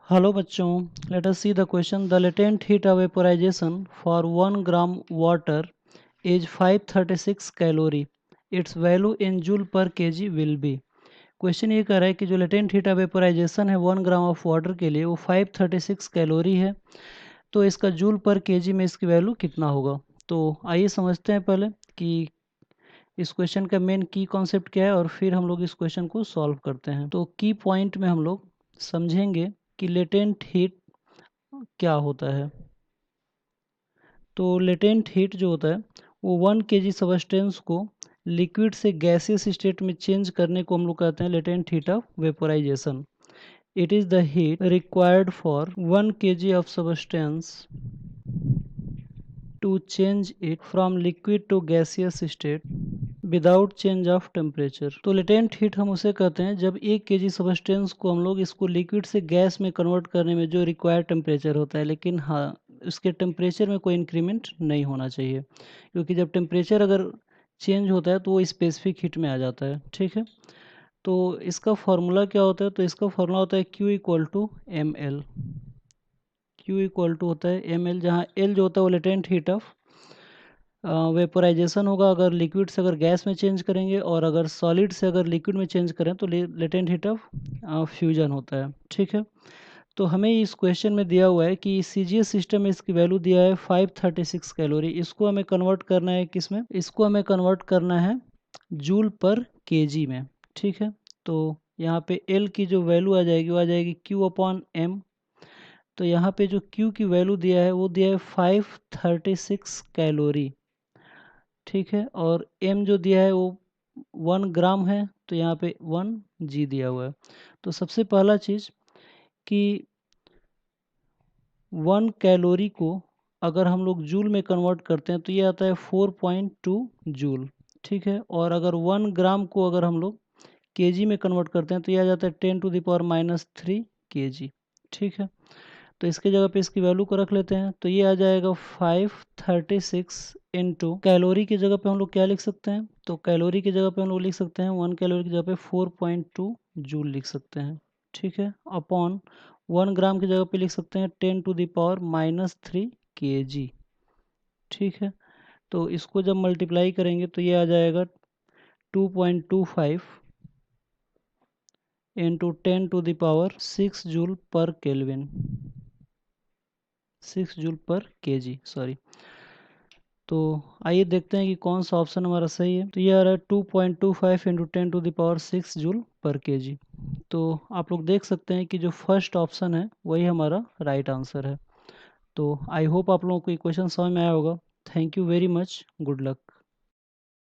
Hello बच्चों, let us see the question. The latent heat of vaporization for 1 gram water is 536 calorie. It's value in joule पर KG will be. Question ये कह रहा है कि जो लेटेंट हीट ऑफ वेपोराइजेशन है 1 gram of water के लिए वो 536 कैलोरी है. तो इसका जूल पर केजी में इसकी वैल्यू कितना होगा. तो आइए समझते हैं पहले कि इस क्वेश्चन का मेन की कॉन्सेप्ट क्या है और फिर हम लोग इस क्वेश्चन को सॉल्व करते हैं. तो की पॉइंट में हम लोग समझेंगे कि लेटेंट हीट क्या होता है. तो लेटेंट हीट जो होता है वो 1 kg सबस्टेंस को लिक्विड से गैसियस स्टेट में चेंज करने को हम लोग कहते हैं latent heat of vaporisation. It is the heat required for 1 kg of substance to change it from liquid to gaseous state without change of temperature. तो लेटेंट हीट हम उसे कहते हैं जब 1 kg सबस्टेंस को हम लोग इसको लिक्विड से गैस में कन्वर्ट करने में जो रिक्वायर्ड टेम्परेचर होता है, लेकिन हाँ उसके टेम्परेचर में कोई इंक्रीमेंट नहीं होना चाहिए, क्योंकि जब टेम्परेचर अगर चेंज होता है तो वो स्पेसिफिक हीट में आ जाता है. ठीक है, तो इसका फॉर्मूला क्या होता है. तो इसका फॉर्मूला होता है Q equal to M L. Q equal to होता है एम एल, जहाँ एल जो होता है वो लेटेंट हीट ऑफ वेपोराइजेशन होगा अगर लिक्विड से अगर गैस में चेंज करेंगे, और अगर सॉलिड से अगर लिक्विड में चेंज करें तो लेटेंट हीट ऑफ फ्यूजन होता है. ठीक है, तो हमें इस क्वेश्चन में दिया हुआ है कि सीजीएस सिस्टम में इसकी वैल्यू दिया है 536 कैलोरी. इसको हमें कन्वर्ट करना है किस में, इसको हमें कन्वर्ट करना है जूल पर केजी में. ठीक है, तो यहाँ पे एल की जो वैल्यू आ जाएगी वो आ जाएगी Q अपॉन एम. तो यहाँ पे जो Q की वैल्यू दिया है वो दिया है 536 कैलोरी. ठीक है, और m जो दिया है वो 1 ग्राम है, तो यहाँ पे 1 g दिया हुआ है. तो सबसे पहला चीज़ कि 1 कैलोरी को अगर हम लोग जूल में कन्वर्ट करते हैं तो ये आता है 4.2 जूल. ठीक है, और अगर 1 ग्राम को अगर हम लोग केजी में कन्वर्ट करते हैं तो ये आ जाता है 10⁻³ kg. ठीक है, तो इसके जगह पे इसकी वैल्यू को रख लेते हैं. तो ये आ जाएगा 536 इंटू कैलोरी की जगह पे हम लोग क्या लिख सकते हैं. तो कैलोरी की जगह पे हम लोग लिख सकते हैं 1 कैलोरी की जगह पे 4.2 जूल लिख सकते हैं. ठीक है, अपॉन 1 ग्राम की जगह पे लिख सकते हैं 10⁻³ kg. ठीक है, तो इसको जब मल्टीप्लाई करेंगे तो ये आ जाएगा 2.25 इंटू 10⁻6 जूल पर केल्विन, 6 जूल पर केजी, सॉरी. तो आइए देखते हैं कि कौन सा ऑप्शन हमारा सही है. तो ये आ रहा है 2.25 इंटू 10⁻6 जूल पर केजी. तो आप लोग देख सकते हैं कि जो फर्स्ट ऑप्शन है वही हमारा राइट आंसर है. तो आई होप आप लोगों को ये क्वेश्चन समझ में आया होगा. Thank you very much. Good luck.